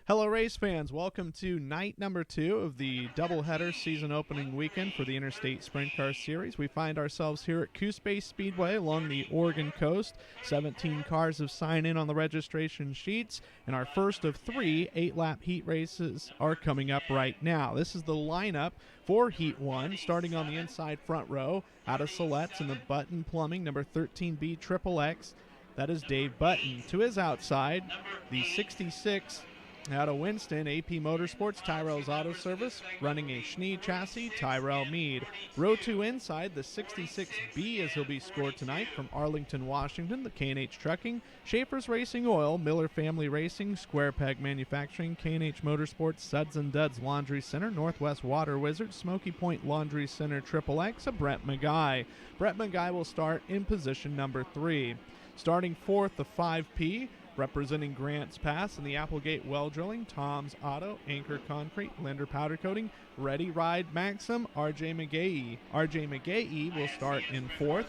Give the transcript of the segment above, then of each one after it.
Hello, race fans. Welcome to night number 2 of the doubleheader season opening weekend for the Interstate Sprint Car Series. We find ourselves here at Coos Speedway along the Oregon coast. 17 cars have signed in on the registration sheets, and our first of 3 8-lap heat races are coming up right now. This is the lineup for Heat 1, starting on the inside front row. Out of Siletz in the Button Plumbing, number 13B XXX. That is Dave Button. To his outside, the 66 out of Winston, AP Motorsports, Tyrell's Auto Service, running a Schnee chassis, Tyrell Mead. Row 2 inside, the 66B as he'll be scored tonight from Arlington, Washington, the K&H Trucking, Schaefer's Racing Oil, Miller Family Racing, Square Peg Manufacturing, K&H Motorsports, Suds and Duds Laundry Center, Northwest Water Wizard, Smoky Point Laundry Center, XXX, a Brett McGuy. Brett McGuy will start in position number 3. Starting fourth, the 5P, representing Grants Pass and the Applegate Well Drilling, Tom's Auto, Anchor Concrete, Linder Powder Coating, Ready Ride Maxim, RJ McGahee. RJ McGahee will start in fourth.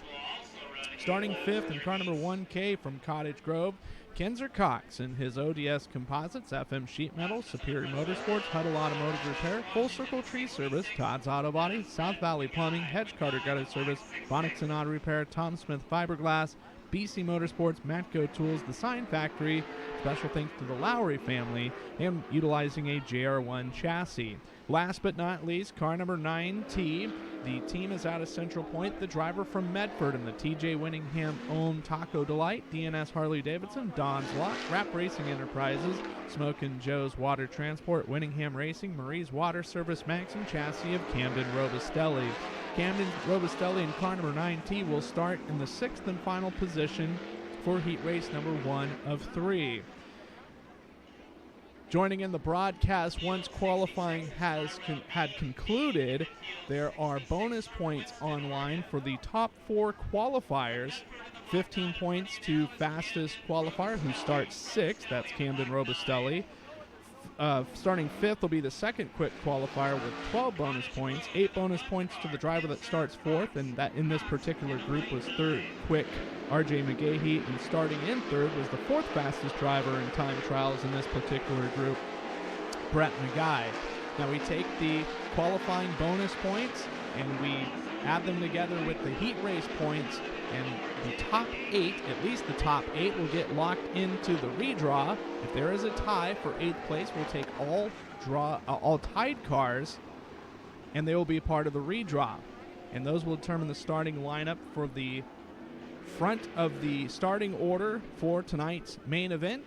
Starting fifth in car number 1K from Cottage Grove, Kenzer Cox in his ODS Composites, FM Sheet Metal, Superior Motorsports, Huddle Automotive Repair, Full Circle Tree Service, Todd's Auto Body, South Valley Plumbing, Hedge Carter Gutter Service, Bonics and Auto Repair, Tom Smith Fiberglass, BC Motorsports, Matco Tools, The Sign Factory. Special thanks to the Lowry family and utilizing a JR1 chassis. Last but not least, car number 9T. The team is out of Central Point. The driver from Medford and the TJ Winningham-owned Taco Delight, DNS Harley-Davidson, Don's Lot, Rap Racing Enterprises, Smokin' Joe's Water Transport, Winningham Racing, Marie's Water Service, Maxim Chassis of Camden Robustelli. Camden Robustelli in car number 9T will start in the 6th and final position for heat race number 1 of 3. Joining in the broadcast once qualifying had concluded, there are bonus points online for the top 4 qualifiers. 15 points to fastest qualifier who starts 6th, that's Camden Robustelli. Starting 5th will be the second quick qualifier with 12 bonus points, 8 bonus points to the driver that starts 4th, and that in this particular group was 3rd quick RJ McGahee, and starting in 3rd was the 4th fastest driver in time trials in this particular group, Brett McGuy. Now we take the qualifying bonus points and we add them together with the heat race points, and the top 8, at least the top 8, will get locked into the redraw. If there is a tie for 8th place, we'll take all tied cars, and they will be part of the redraw. And those will determine the starting lineup for the front of the starting order for tonight's main event.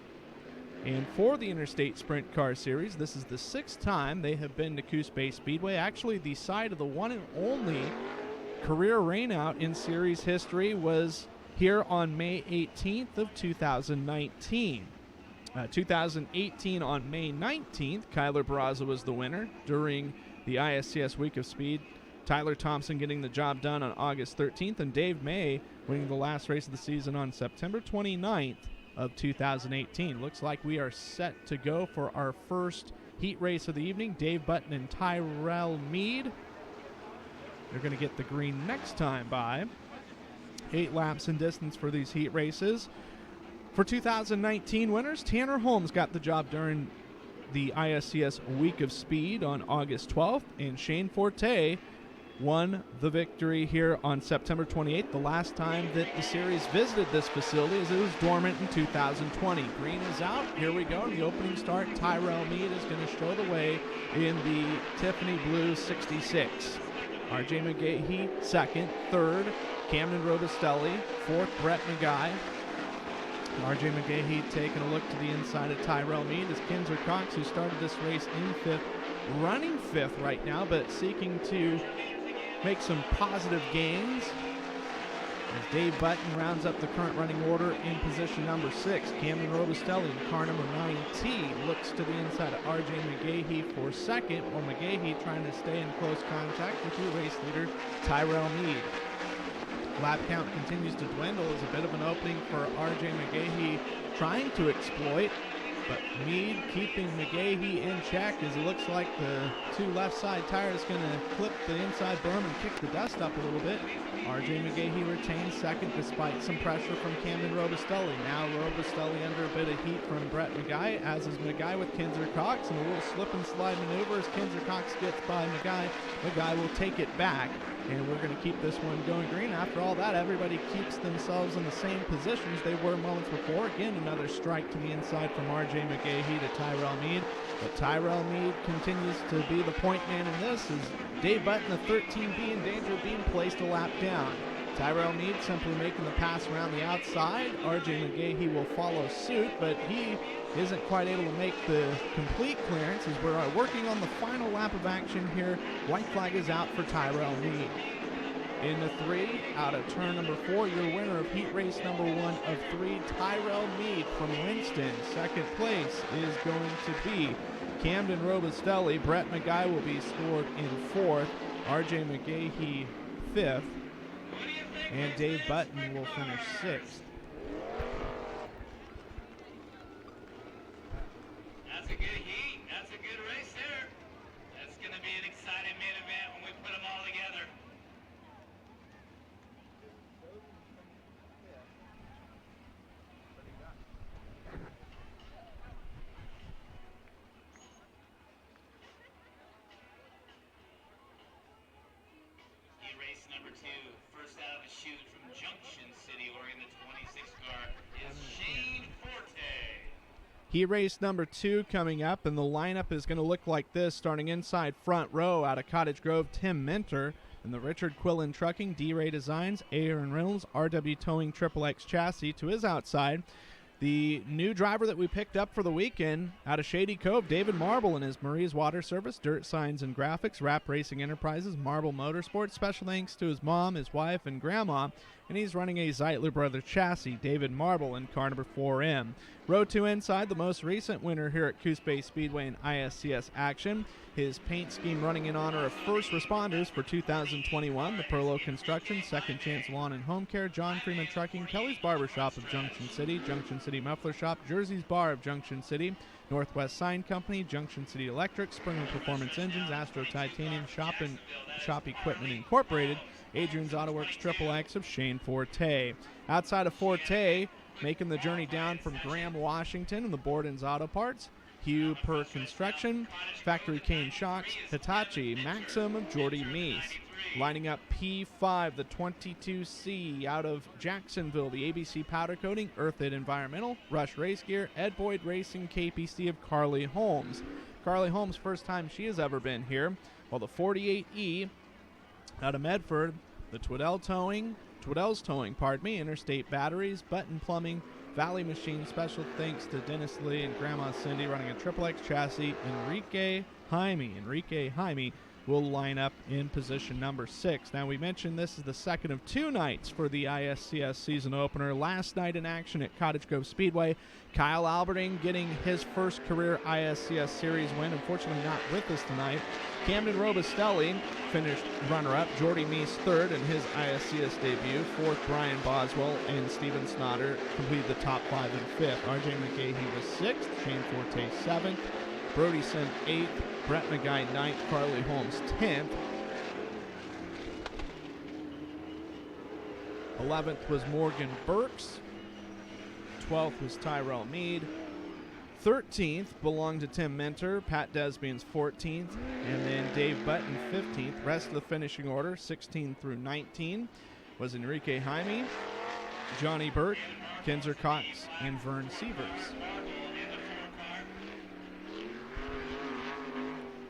And for the Interstate Sprint Car Series, this is the 6th time they have been to Coos Bay Speedway. Actually, the site of the one and only career rainout in series history was here on May 18th of 2019. 2018 on May 19th, Kyler Barraza was the winner during the ISCS Week of Speed. Tyler Thompson getting the job done on August 13th, and Dave May winning the last race of the season on September 29th of 2018. Looks like we are set to go for our first heat race of the evening. Dave Button and Tyrell Mead. They're going to get the green next time by. 8 laps in distance for these heat races. For 2019 winners, Tanner Holmes got the job during the ISCS Week of Speed on August 12th, and Shane Forte won the victory here on September 28th, the last time that the series visited this facility, as it was dormant in 2020. Green is out. Here we go. In the opening start, Tyrell Mead is going to show the way in the Tiffany Blue 66. RJ McGahee, 2nd. 3rd, Camden Robustelli. 4th, Brett McGuy. RJ McGahee taking a look to the inside of Tyrell Mead is Kenzer Cox, who started this race in 5th, running 5th right now, but seeking to make some positive gains. As Dave Button rounds up the current running order in position number 6, Camden Robustelli in car number 9T looks to the inside of RJ McGahee for 2nd, while McGahee trying to stay in close contact with your race leader, Tyrell Mead. Lap count continues to dwindle as a bit of an opening for RJ McGahee trying to exploit. But Meade keeping McGahee in check as it looks like the two left side tires going to clip the inside berm and kick the dust up a little bit. RJ McGahee retains second despite some pressure from Camden Robustelli. Now Robustelli under a bit of heat from Brett McGuy, as is McGuy with Kinzer Cox, and a little slip and slide maneuver as Kinzer Cox gets by McGuy. McGuy will take it back, and we're going to keep this one going green. After all that, everybody keeps themselves in the same positions they were moments before. Again, another strike to the inside from RJ McGahee to Tyrell Meade. But Tyrell Meade continues to be the point man in this as Dave Button, the 13B, in danger of being placed a lap down. Tyrell Meade simply making the pass around the outside. RJ McGahee will follow suit, but he isn't quite able to make the complete clearance as we're working on the final lap of action here. White flag is out for Tyrell Meade. In the 3, out of turn number 4, your winner of heat race number 1 of 3, Tyrell Meade from Winston. Second place is going to be Camden Robustelli. Brett McGuy will be scored in 4th. RJ McGahee 5th. And Dave Button will finish 6th. That's a good heat. That's a good race there. That's going to be an exciting main event when we put them all together. Race number 2, first out of the chute from Junction City, Oregon, the 26 car is Shane Forte. Heat race number 2 coming up, and the lineup is going to look like this. Starting inside front row out of Cottage Grove, Tim Minter. And the Richard Quillen Trucking, D-Ray Designs, Aaron Reynolds, RW Towing XXX Chassis to his outside. The new driver that we picked up for the weekend out of Shady Cove, David Marble, and his Marie's Water Service, Dirt Signs and Graphics, Rap Racing Enterprises, Marble Motorsports. Special thanks to his mom, his wife, and grandma. And he's running a Zeitler Brothers chassis, David Marble, in car number 4M. Row 2 inside, the most recent winner here at Coos Bay Speedway in ISCS action. His paint scheme running in honor of first responders for 2021. The Perlo Construction, Second Chance Lawn and Home Care, John Freeman Trucking, Kelly's Barbershop of Junction City Muffler Shop, Jersey's Bar of Junction City, Northwest Sign Company, Junction City Electric, Springer Performance Engines, Astro Titanium Shop Equipment Incorporated, Adrian's Auto Works XXX of Shane Forte. Outside of Forte, making the journey down from Graham, Washington, and the Borden's Auto Parts, Hugh Per Construction, Factory Cane Shocks, Hitachi, Maxim of Jordy Meese. Lining up P5, the 22C out of Jacksonville, the ABC Powder Coating, Earthid Environmental, Rush Race Gear, Ed Boyd Racing, KPC of Carly Holmes. Carly Holmes, first time she has ever been here. While the 48E out of Medford, the Twiddell's Towing, Interstate Batteries, Button Plumbing, Valley Machine. Special thanks to Dennis Lee and Grandma Cindy running a XXX chassis. Enrique Jaime will line up in position number 6. Now, we mentioned this is the second of 2 nights for the ISCS season opener. Last night in action at Cottage Grove Speedway, Kyle Alberding getting his first career ISCS series win. Unfortunately not with us tonight. Camden Robustelli finished runner-up. Jordy Meese third in his ISCS debut. Fourth, Brian Boswell and Steven Snotter completed the top 5 and 5th. RJ McGahee was 6th. Shane Forte 7th. Brody Sin 8th. Brett McGuy 9th, Carly Holmes 10th. 11th was Morgan Burks. 12th was Tyrell Meade. 13th belonged to Tim Minter. Pat Desbian's 14th. And then Dave Button 15th. Rest of the finishing order, 16 through 19, was Enrique Jaime, Johnny Burke, Kinzer Cox, and Vern Sievers.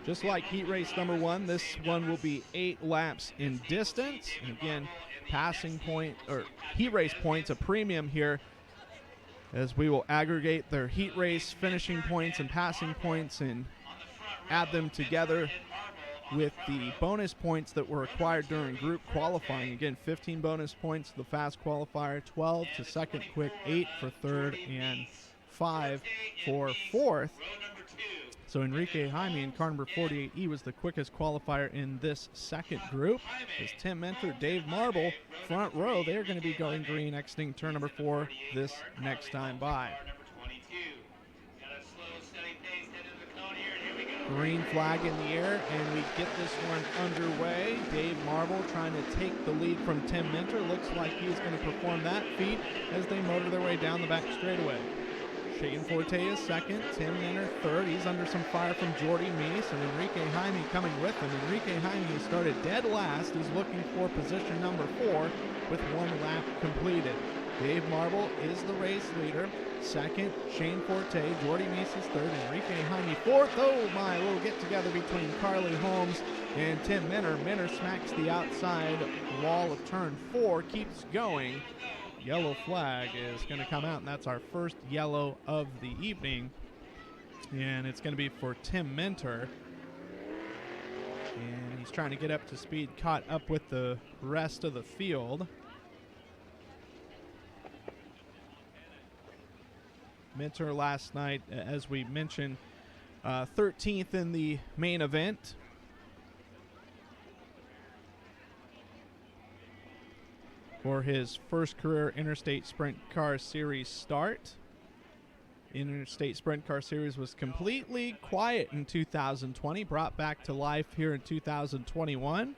Just like heat race number 1, this one will be 8 laps in distance. And again, passing point or heat race points, a premium here, as we will aggregate their heat race finishing points and passing points and add them together with the bonus points that were acquired during group qualifying. Again, 15 bonus points to the fast qualifier, 12 to second quick, 8 for third, and 5 for fourth. So Enrique Jaime in car number 48E was the quickest qualifier in this second group. As Tim Minter, Dave Marble, front row, they're going to be going green exiting turn number 4 this next time by. Green flag in the air, and we get this one underway. Dave Marble trying to take the lead from Tim Minter. Looks like he's going to perform that feat as they motor their way down the back straightaway. Shane Forte is second, Tim Minter third. He's under some fire from Jordy Meese, and Enrique Jaime coming with him. Enrique Jaime started dead last. He's looking for position number 4 with 1 lap completed. Dave Marble is the race leader. Second, Shane Forte. Jordy Meese is third. Enrique Jaime fourth. Oh my, a little get-together between Carly Holmes and Tim Minter. Minter smacks the outside wall of turn 4, keeps going. Yellow flag is going to come out, and that's our first yellow of the evening. And it's going to be for Tim Minter. And he's trying to get up to speed, caught up with the rest of the field. Minter last night, as we mentioned, 13th in the main event. For his first career Interstate Sprint Car Series start. Interstate Sprint Car Series was completely quiet in 2020, brought back to life here in 2021.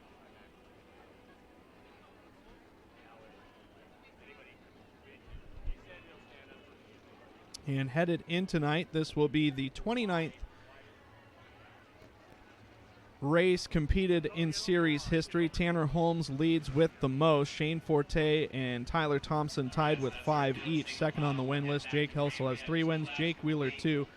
And headed in tonight, this will be the 29th race competed in series history. Tanner Holmes leads with the most. Shane Forte and Tyler Thompson tied with 5 each. Second on the win list, Jake Helsel has 3 wins, Jake Wheeler 2.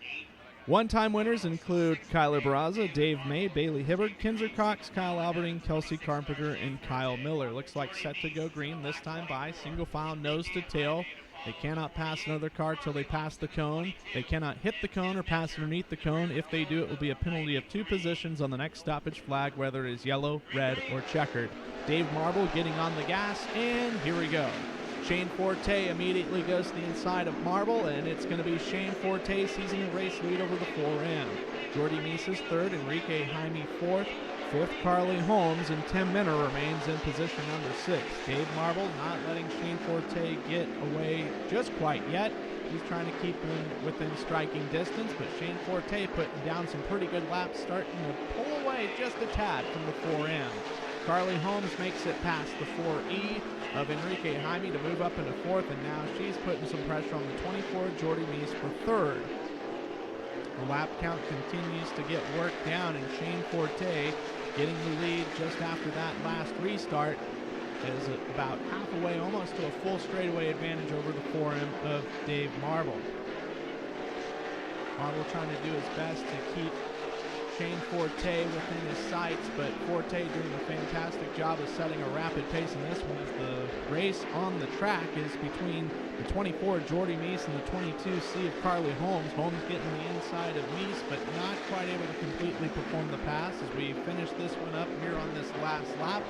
One-time winners include Kyler Barraza, Dave May, Bailey Hibbard, Kinzer Cox, Kyle Alberding, Kelsey Carpenter, and Kyle Miller. Looks like set to go green this time by single file nose to tail. They cannot pass another car till they pass the cone. They cannot hit the cone or pass underneath the cone. If they do, it will be a penalty of 2 positions on the next stoppage flag, whether it is yellow, red, or checkered. Dave Marble getting on the gas, and here we go. Shane Forte immediately goes to the inside of Marble, and it's going to be Shane Forte seizing the race lead over the 4M. Jordy Meese is third, Enrique Jaime fourth. Fifth, Carly Holmes, and Tim Minter remains in position number 6. Dave Marble not letting Shane Forte get away just quite yet. He's trying to keep him within striking distance, but Shane Forte putting down some pretty good laps, starting to pull away just a tad from the 4M. Carly Holmes makes it past the 4E of Enrique Jaime to move up into 4th, and now she's putting some pressure on the 24, Jordy Meese, for 3rd. The lap count continues to get worked down, and Shane Forte getting the lead just after that last restart is about half away, almost to a full straightaway advantage over the 4M of Dave Marble. Marble trying to do his best to keep Shane Forte within his sights, but Forte doing a fantastic job of setting a rapid pace in this one, as the race on the track is between the 24 Jordy Meese and the 22 C of Carly Holmes. Holmes getting the inside of Meese, but not quite able to completely perform the pass as we finish this one up here on this last lap.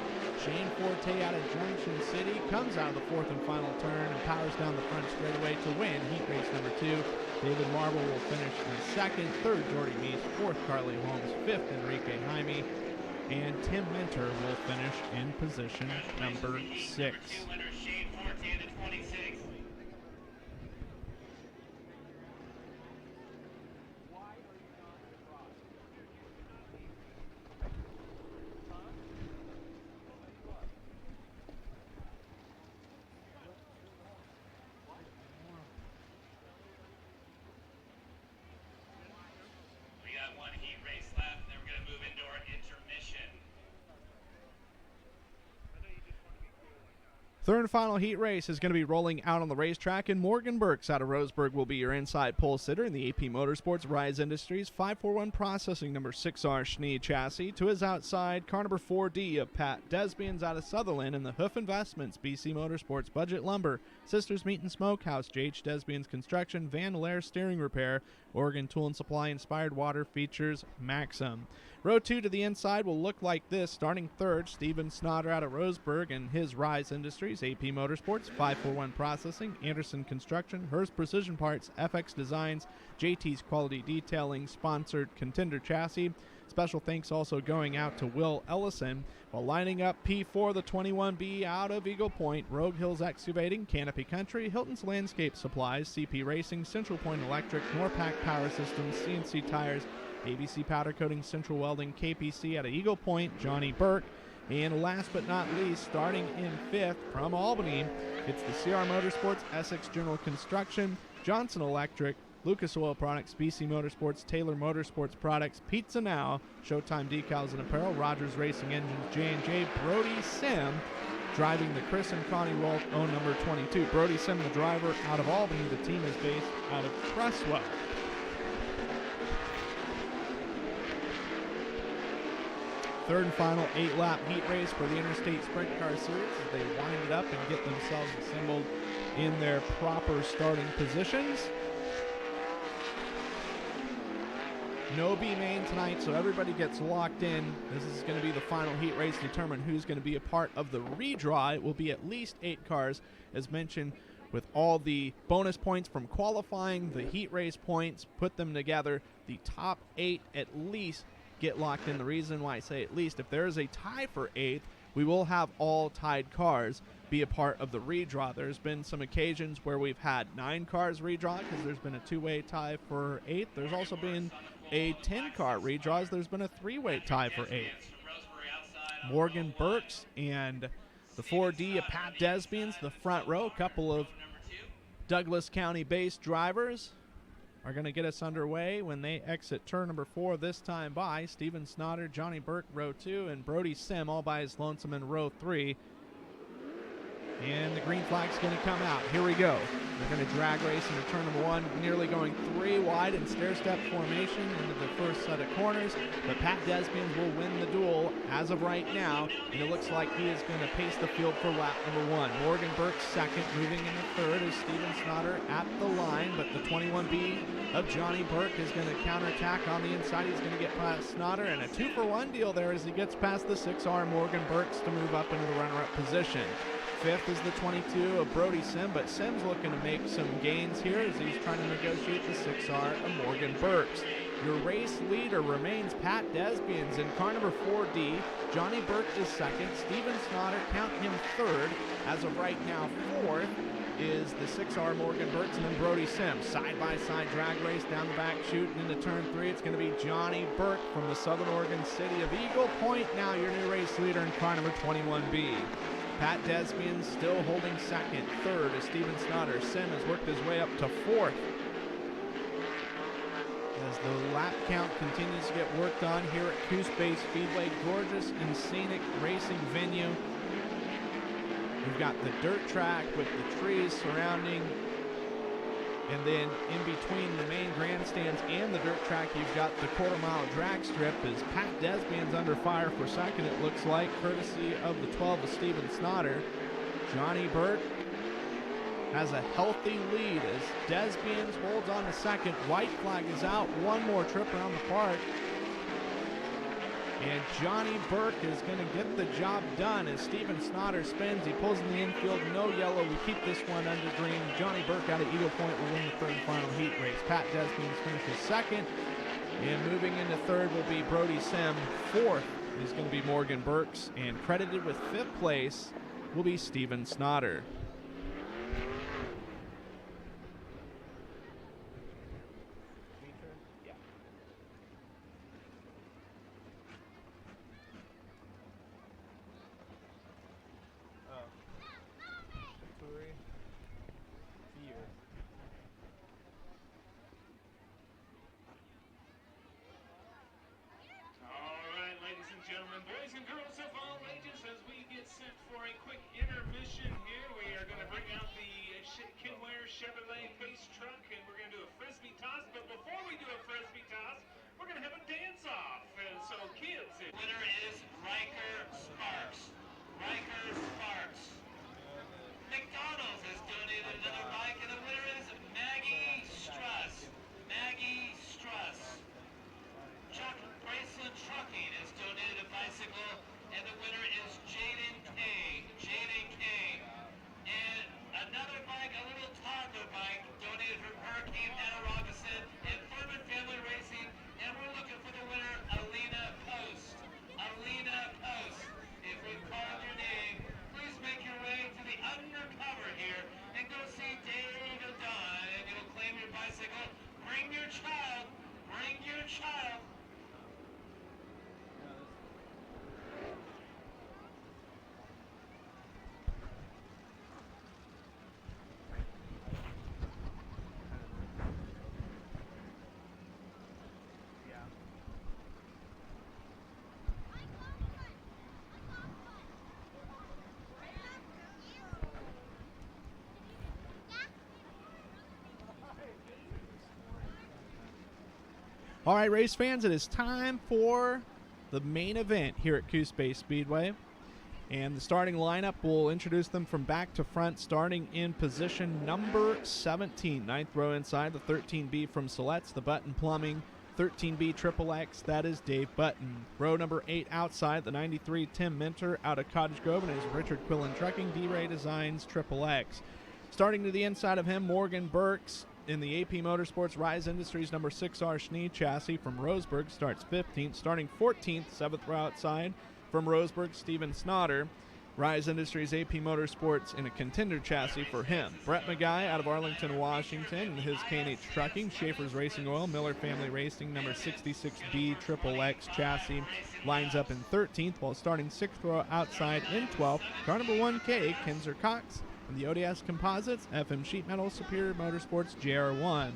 Shane Forte out of Junction City comes out of the 4th and final turn and powers down the front straightaway to win heat race number 2. David Marble will finish in 2nd, 3rd Jordy Meese, 4th Carly Holmes, 5th Enrique Jaime, and Tim Minter will finish in position number 6. Third and final heat race is going to be rolling out on the racetrack, and Morgan Burks out of Roseburg will be your inside pole sitter in the AP Motorsports Rise Industries 541 Processing number 6R Schnee chassis. To his outside, car number 4D of Pat Desbians out of Sutherland, and the Hoof Investments BC Motorsports Budget Lumber, Sisters Meat and Smokehouse, J.H. Desbians Construction, Van Lair Steering Repair, Oregon Tool and Supply Inspired Water features Maxim. Row 2 to the inside will look like this. Starting third, Steven Snotter out of Roseburg and his Rise Industries, AP Motorsports, 541 Processing, Anderson Construction, Hearst Precision Parts, FX Designs, JT's Quality Detailing, sponsored Contender Chassis, Special thanks also going out to Will Ellison. While lining up P4, the 21B out of Eagle Point, Rogue Hills Excavating, Canopy Country, Hilton's Landscape Supplies, CP Racing, Central Point Electric, Norpac Power Systems, CNC Tires, ABC Powder Coating, Central Welding, KPC out of Eagle Point, Johnny Burke. And last but not least, starting in 5th from Albany, it's the CR Motorsports, Essex General Construction, Johnson Electric, Lucas Oil Products, BC Motorsports, Taylor Motorsports Products, Pizza Now, Showtime Decals and Apparel, Rogers Racing Engines, J&J, Brody Sim, driving the Chris and Connie Wolf, number 22. Brody Sim, the driver out of Albany. The team is based out of Cresswell. Third and final 8-lap heat race for the Interstate Sprint Car Series as they wind it up and get themselves assembled in their proper starting positions. No B main tonight, so everybody gets locked in. This is going to be the final heat race to determine who's going to be a part of the redraw. It will be at least 8 cars, as mentioned, with all the bonus points from qualifying, the heat race points, put them together. The top 8 at least get locked in. The reason why I say at least, if there is a tie for 8th, we will have all tied cars be a part of the redraw. There's been some occasions where we've had 9 cars redraw because there's been a 2-way tie for 8th. There's also been a 10-car redraw. There's been a 3-way tie for 8th. Morgan Burks and the 4D of Pat Desbians, the front row, a couple of Douglas County-based drivers are going to get us underway when they exit turn number 4 this time by. Steven Snotter, Johnny Burke, row 2, and Brody Sim all by his lonesome in row 3. And the green flag's going to come out. Here we go. They're going to drag race into turn number 1, nearly going 3 wide in stair-step formation into the first set of corners. But Pat Desbians will win the duel as of right now, and it looks like he is going to pace the field for lap number 1. Morgan Burke second, moving into third is Steven Snotter at the line, but the 21B of Johnny Burke is going to counterattack on the inside. He's going to get past Snotter, and a 2-for-1 deal there as he gets past the 6R Morgan Burks to move up into the runner-up position. 5th is the 22 of Brody Sim, but Sim's looking to make some gains here as he's trying to negotiate the 6R of Morgan Burks. Your race leader remains Pat Desbians in car number 4D. Johnny Burke is second. Steven Snotter, count him third. As of right now, 4th is the 6R Morgan Burks, and then Brody Sim. Side-by-side drag race down the back chute and into turn 3. It's going to be Johnny Burke from the Southern Oregon city of Eagle Point, now your new race leader in car number 21B. Pat Desbian still holding second. Third is Steven Snotter. Sim has worked his way up to 4th. As the lap count continues to get worked on here at Coos Speedway, gorgeous and scenic racing venue. We've got the dirt track with the trees surrounding, and then in between the main grandstands and the dirt track, you've got the quarter-mile drag strip as Pat Desbian's under fire for second, it looks like, courtesy of the 12 of Steven Snotter. Johnny Burke has a healthy lead as Desbians holds on to second. White flag is out. One more trip around the park. And Johnny Burke is going to get the job done as Steven Snotter spins. He pulls in the infield. No yellow. We keep this one under green. Johnny Burke out of Eagle Point will win the third and final heat race. Pat Desbians finishes second. And moving into third will be Brody Sim. 4th is going to be Morgan Burks. And credited with 5th place will be Steven Snotter. Gentlemen, boys and girls of all ages, as we get set for a quick intermission here, we are going to bring out the Kinware Chevrolet Pace truck, and we're going to do a frisbee toss. But before we do a frisbee toss, we're going to have a dance-off. So kids, the winner is Riker Sparks. Riker Sparks. McDonald's has donated another bike, and the winner is Maggie Struss. Maggie Struss. Bracelet Trucking has donated a bicycle, and the winner is Jaden K. Jaden K. And another bike, a little toddler bike, donated from Hurricane Anna Robinson and Furman Family Racing. All right, race fans, it is time for the main event here at Coos Speedway. And the starting lineup, we'll introduce them from back to front, starting in position number 17. Ninth row inside, the 13B from Siletz, the Button Plumbing, 13B Triple X, that is Dave Button. Row number 8 outside, the 93 Tim Minter out of Cottage Grove, and his Richard Quillen Trucking, D-Ray Designs Triple X. Starting to the inside of him, Morgan Burks in the AP Motorsports Rise Industries number 6R Schnee chassis from Roseburg, starts 15th. Starting 14th, 7th row outside from Roseburg, Steven Snotter. Rise Industries AP Motorsports in a contender chassis for him. Brett McGuy out of Arlington, Washington, and his K&H Trucking, Schaefer's Racing Oil, Miller Family Racing, number 66B Triple X chassis, lines up in 13th, while starting 6th row outside in 12th, car number 1K, Kinzer Cox, and the ODS Composites, FM Sheet Metal, Superior Motorsports, JR1.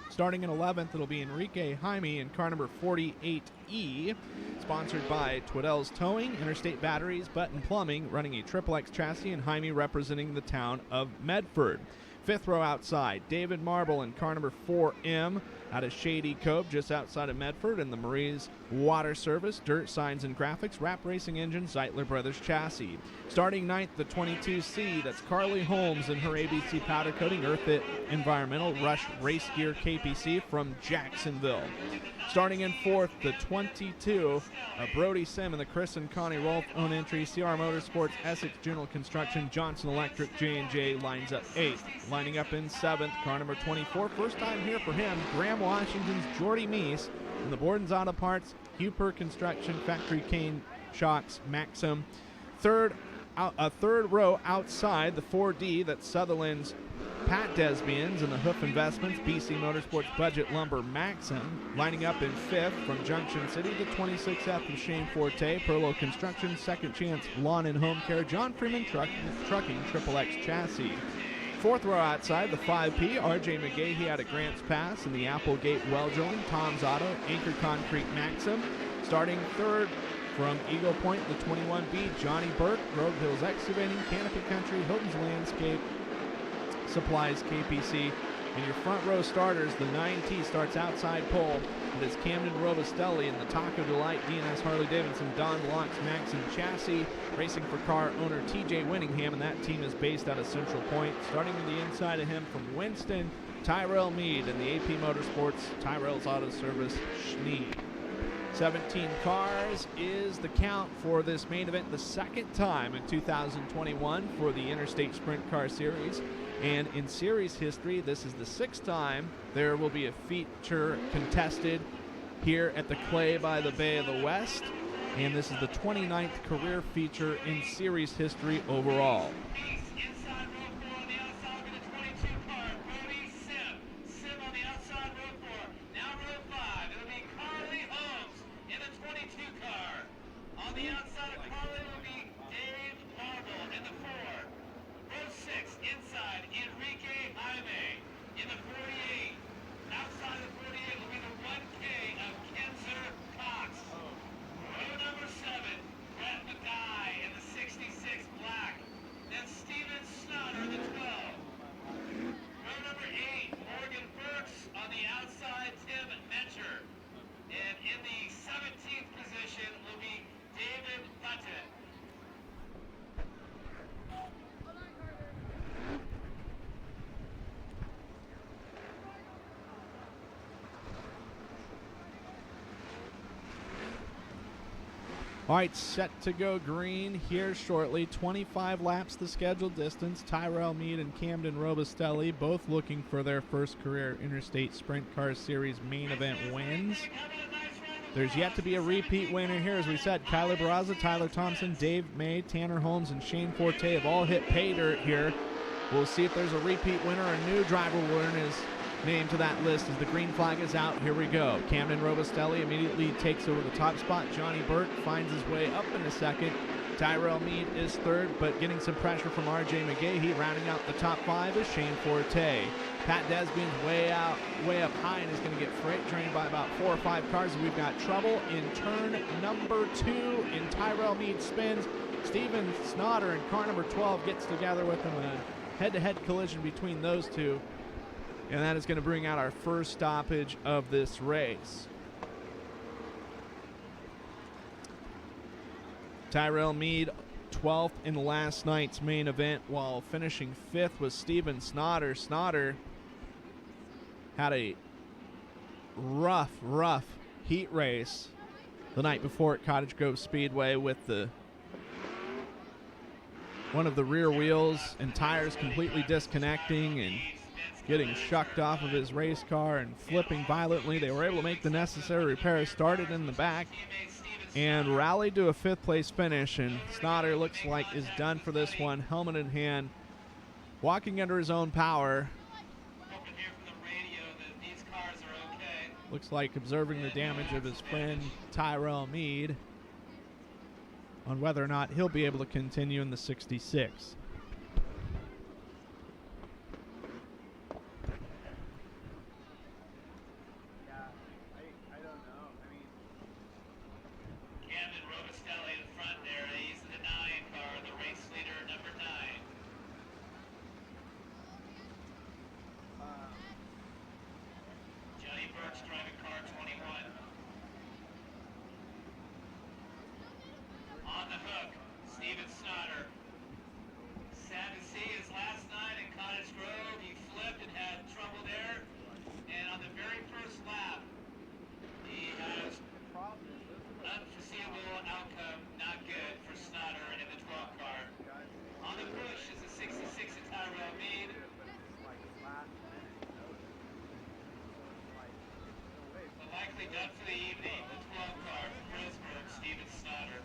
Starting in 11th, it'll be Enrique Jaime in car number 48E, sponsored by Twiddell's Towing, Interstate Batteries, Button Plumbing, running a Triple X chassis, and Jaime representing the town of Medford. 5th row outside, David Marble in car number 4M out of Shady Cove, just outside of Medford, and the Marie's Water Service, Dirt Signs and Graphics, Wrap Racing Engine, Zeitler Brothers chassis. Starting 9th, the 22C, that's Carly Holmes in her ABC Powder Coating, Earth It Environmental, Rush Race Gear KPC from Jacksonville. Starting in 4th, the 22, Brody Sim in the Chris and Connie Rolfe own entry, CR Motorsports, Essex General Construction, Johnson Electric, J&J lines up 8th. Lining up in 7th, car number 24, first time here for him, Graham Washington's Jordy Meese in the Borden's Auto Parts, Huper Construction, Factory Cane Shocks, Maxim. Third row outside, the 4D, that's Sutherland's Pat Desbians and the Hoof Investments, BC Motorsports Budget Lumber, Maxim. Lining up in 5th from Junction City, the 26F from Shane Forte, Perlo Construction, Second Chance Lawn and Home Care, John Freeman Trucking, Triple X Chassis. 4th row outside, the 5P, RJ McGahee out of Grants Pass, and the Applegate Well Drilling, Tom's Auto, Anchor Concrete, Maxim. Starting 3rd from Eagle Point, the 21B, Johnny Burke, Grove Hills Excavating, Canopy Country, Hilton's Landscape Supplies, KPC. And your front row starters, the 9T starts outside pole. It is Camden Robustelli and the Taco Delight, DNS Harley Davidson, Don Locks, Maxim Chassis, racing for car owner TJ Winningham, and that team is based out of Central Point. Starting to the inside of him from Winston, Tyrell Mead, and the AP Motorsports, Tyrell's Auto Service, Schnee. 17 cars is the count for this main event, the second time in 2021 for the Interstate Sprint Car Series. And in series history, this is the 6th time there will be a feature contested here at the Clay by the Bay of the West. And this is the 29th career feature in series history overall. All right, set to go green here shortly. 25 laps the scheduled distance. Tyrell Mead and Camden Robustelli both looking for their first career Interstate Sprint Car Series main event wins. There's yet to be a repeat winner here. As we said, Kyler Barraza, Tyler Thompson, Dave May, Tanner Holmes, and Shane Forte have all hit pay dirt here. We'll see if there's a repeat winner. A new driver will earn his name to that list as the green flag is out. Here we go. Camden Robustelli immediately takes over the top spot. Johnny Burke finds his way up in a second. Tyrell Mead is third, but getting some pressure from RJ McGahee. Rounding out the top 5 is Shane Forte. Pat Desbian's way up high and is going to get freight trained by about 4 or 5 cars. And we've got trouble in turn number 2 in Tyrell Mead spins. Steven Snotter in car number 12 gets together with him. A head-to-head collision between those two. And that is going to bring out our first stoppage of this race. Tyrell Mead, 12th in last night's main event, while finishing 5th was Steven Snotter. Snotter had a rough heat race the night before at Cottage Grove Speedway with one of the rear wheels and tires completely disconnecting and getting shucked off of his race car and flipping violently. They were able to make the necessary repairs, started in the back, and rallied to a 5th place finish. And Snotter looks like is done for this one, helmet in hand, walking under his own power. Looks like observing the damage of his friend Tyrell Mead on whether or not he'll be able to continue in the 66. Done for the evening, the 12 car from Pittsburgh, Steven Snotter.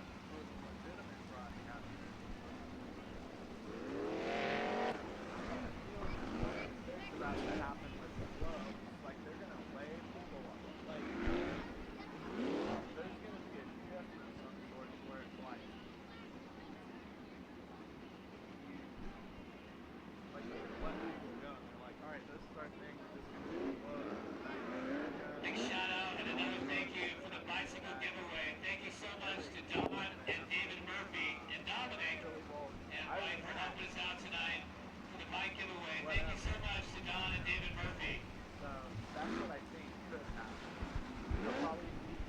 Big shout out and another thank you for the bicycle giveaway. Thank you so much to Don and David Murphy and Dominic and Mike for helping us out tonight for the bike giveaway. Thank you so much to Don and David Murphy. So that's what I think could happen. They'll probably need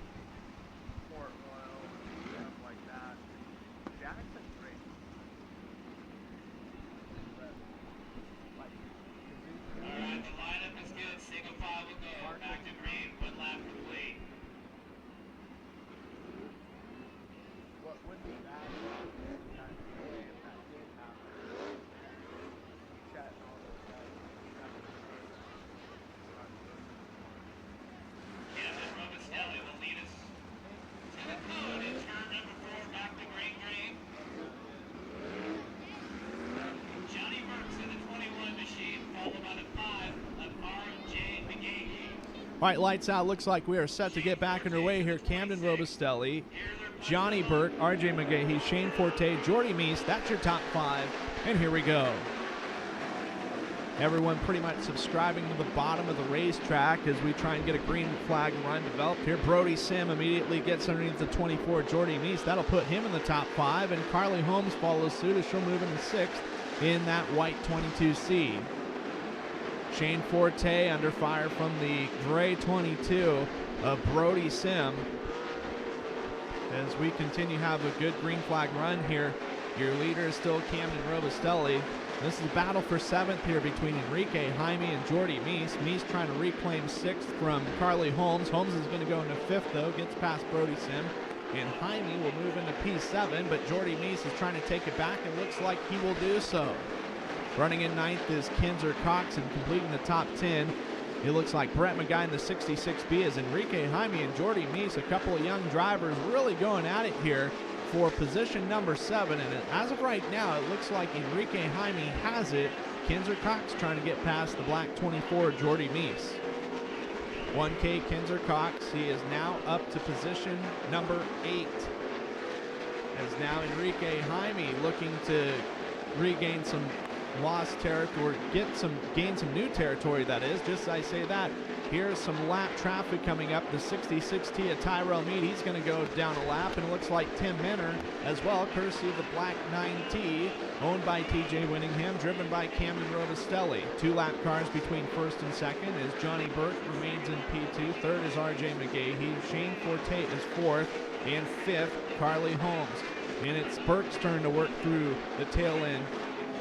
more oil and stuff like that. Jackson's great. But, like, Alright, the lineup is good. Single file will go. Back to green, 1 lap complete. what would be bad about this kind of way if that did happen? Chat and all those guys. Camden Robustelli will lead us to the code in turn number 4, back to green. Johnny Burks in the 21 machine, followed by the 5 of R.J. McGahee. All right, lights out. Looks like we are set to get back underway here. Camden Robustelli, Johnny Burke, R.J. McGahee, Shane Forte, Jordy Meese. That's your top 5. And here we go. Everyone pretty much subscribing to the bottom of the racetrack as we try and get a green flag run developed here. Brody Sim immediately gets underneath the 24, Jordy Meese. That'll put him in the top 5. And Carly Holmes follows suit as she'll move into 6th in that white 22C. Shane Forte under fire from the gray 22 of Brody Sim. As we continue to have a good green flag run here, your leader is still Camden Robustelli. This is a battle for 7th here between Enrique Jaime and Jordy Meese. Meese trying to reclaim 6th from Carly Holmes. Holmes is going to go into 5th, though, gets past Brody Sim. And Jaime will move into P7, but Jordy Meese is trying to take it back and looks like he will do so. Running in 9th is Kinzer Cox and completing the top 10. It looks like Brett McGuy in the 66B is Enrique Jaime and Jordy Meese, a couple of young drivers really going at it here for position number 7. And as of right now, it looks like Enrique Jaime has it. Kinzer Cox trying to get past the black 24, Jordy Meese. 1K Kinzer Cox, he is now up to position number 8. As now Enrique Jaime looking to regain some lost territory, gain some new territory, that is. Just as I say that, here's some lap traffic coming up. The 66T of Tyrell Mead, he's going to go down a lap, and it looks like Tim Minner as well, courtesy of the black 9T, owned by TJ Winningham, driven by Camden Robustelli. 2 lap cars between first and second as Johnny Burke remains in P2. Third is RJ McGahee. Shane Forte is fourth, and fifth, Carly Holmes. And it's Burke's turn to work through the tail end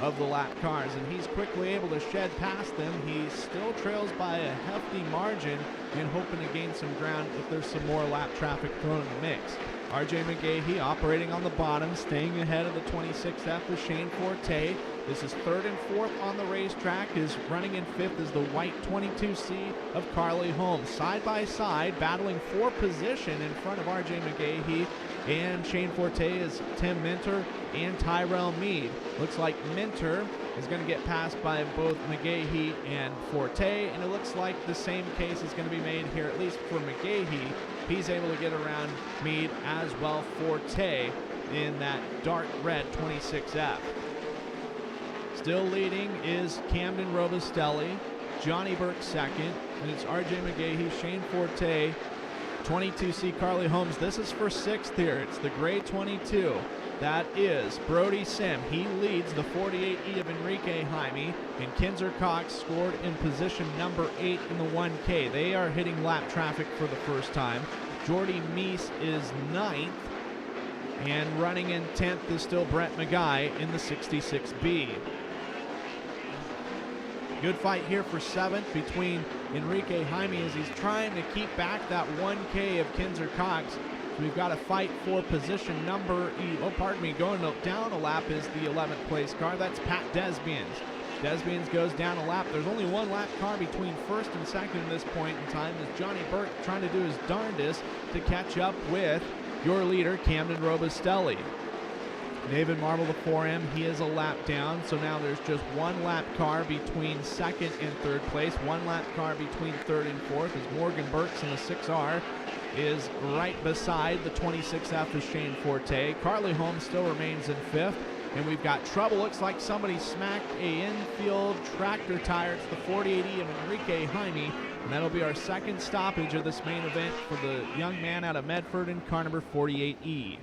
of the lap cars, and he's quickly able to shed past them. He still trails by a hefty margin and hoping to gain some ground if there's some more lap traffic thrown in the mix. RJ McGahee operating on the bottom, staying ahead of the 26F with Shane Forte. This is third and fourth on the racetrack. Is running in fifth is the white 22C of Carly Holmes. Side by side, battling for position in front of RJ McGahee and Shane Forte is Tim Minter and Tyrell Mead. Looks like Minter is going to get passed by both McGahee and Forte, and it looks like the same case is going to be made here, at least for McGahee. He's able to get around Mead as well, Forte, in that dark red 26F. Still leading is Camden Robustelli, Johnny Burke second, and it's RJ McGahee, Shane Forte, 22C Carly Holmes. This is for sixth here. It's the gray 22. That is Brody Sim. He leads the 48E of Enrique Jaime, and Kinzer Cox scored in position number 8 in the 1K. They are hitting lap traffic for the first time. Jordy Meese is ninth, and running in 10th is still Brett McGuy in the 66B. Good fight here for seventh between Enrique Jaime as he's trying to keep back that 1K of Kinzer Cox. So we've got a fight for position number, going down a lap is the 11th place car. That's Pat Desbians. Desbians goes down a lap. There's only one lap car between first and second at this point in time as Johnny Burke trying to do his darndest to catch up with your leader, Camden Robustelli. David Marble, the 4M, he is a lap down, so now there's just one lap car between second and third place, one lap car between third and fourth as Morgan Burks in the 6R is right beside the 26F of Shane Forte. Carly Holmes still remains in fifth, and we've got trouble. Looks like somebody smacked a infield tractor tire. It's the 48E of Enrique Jaime, and that'll be our second stoppage of this main event for the young man out of Medford in car number 48E.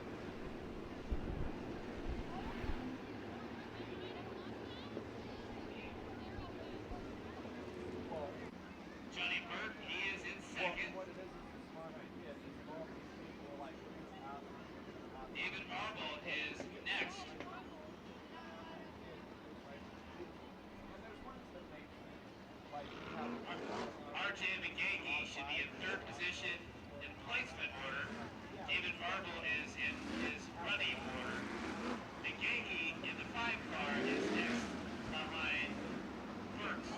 RJ McGahee should be in third position in placement order. David Marble is in his running order. McGahee in the 5 car is next behind Burks.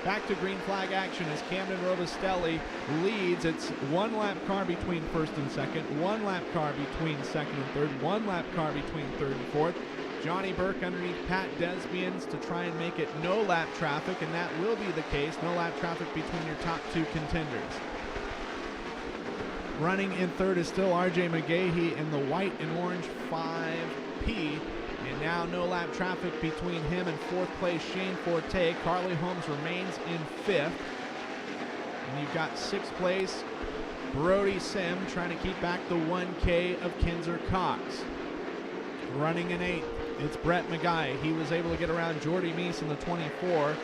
Back to green flag action as Camden Robustelli leads. It's one lap car between first and second, one lap car between second and third, one lap car between third and fourth. Johnny Burke underneath Pat Desbians to try and make it no lap traffic, and that will be the case. No lap traffic between your top two contenders. Running in third is still RJ McGahee in the white and orange 5P. And now no lap traffic between him and fourth place Shane Forte. Carly Holmes remains in fifth. And you've got sixth place Brody Sim trying to keep back the 1K of Kinzer Cox. Running in eighth, it's Brett McGuy. He was able to get around Jordy Meese in the 24.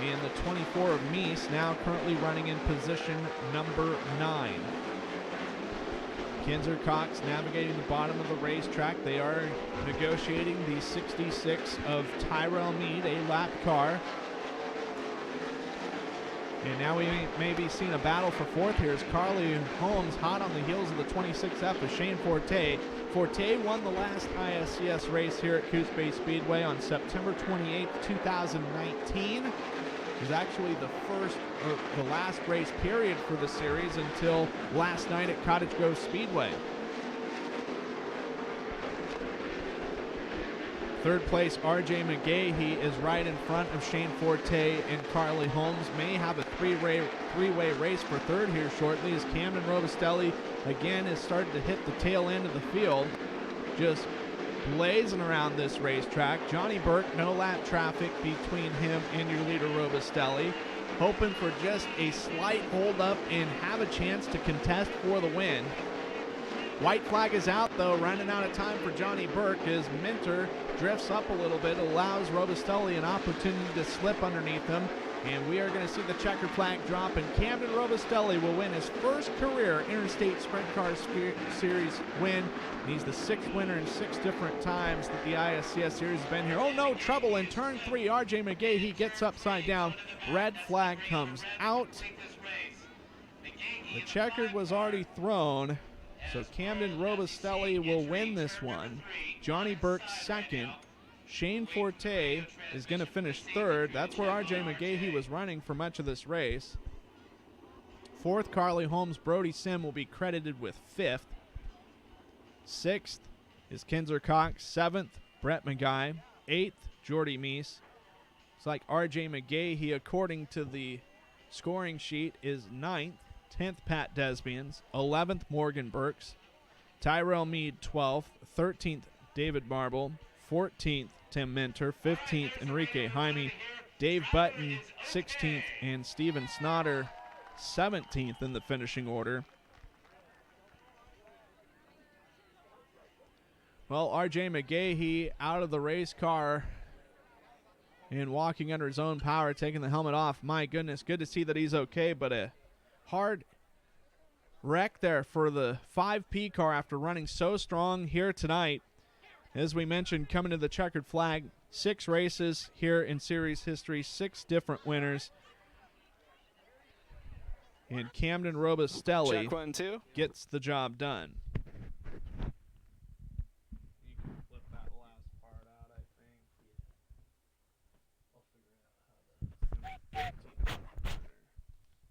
And the 24 of Meese now currently running in position number 9. Kinzer Cox navigating the bottom of the racetrack. They are negotiating the 66 of Tyrell Mead, a lap car. And now we may be seeing a battle for fourth here as Carly Holmes hot on the heels of the 26F of Shane Forte. Forte won the last ISCS race here at Coos Bay Speedway on September 28, 2019. It was actually the last race period for the series until last night at Cottage Grove Speedway. Third place, RJ McGahee is right in front of Shane Forte and Carly Holmes. May have a three-way race for third here shortly as Camden Robustelli again is starting to hit the tail end of the field. Just blazing around this racetrack. Johnny Burke, no lap traffic between him and your leader Robustelli. Hoping for just a slight hold up and have a chance to contest for the win. White flag is out, though, running out of time for Johnny Burke as Minter drifts up a little bit, allows Robustelli an opportunity to slip underneath him, and we are going to see the checkered flag drop, and Camden Robustelli will win his first career Interstate Sprint Car Series win. And he's the sixth winner in 6 different times that the ISCS Series has been here. Oh no, trouble in turn 3. RJ McGahee gets upside down. Red flag comes out. The checkered was already thrown. So Camden Robustelli will win this one. Johnny Burke second. Shane Forte is going to finish third. That's where RJ McGahee was running for much of this race. Fourth, Carly Holmes. Brody Sim will be credited with fifth. Sixth is Kinzer Cox. Seventh, Brett McGuy. Eighth, Jordy Meese. It's like RJ McGahee, according to the scoring sheet, is ninth. 10th, Pat Desbians. 11th, Morgan Burks. Tyrell Mead, 12th. 13th, David Marble. 14th, Tim Minter. 15th, Enrique Jaime. Dave Button, 16th. And Steven Snotter, 17th in the finishing order. Well, RJ McGahee out of the race car and walking under his own power, taking the helmet off. My goodness, good to see that he's okay, but a hard wreck there for the 5P car after running so strong here tonight. As we mentioned, coming to the checkered flag, 6 races here in series history, 6 different winners. And Camden Robustelli Check 1, 2. gets the job done. You can flip that last part out, I think. I'll figure out how to.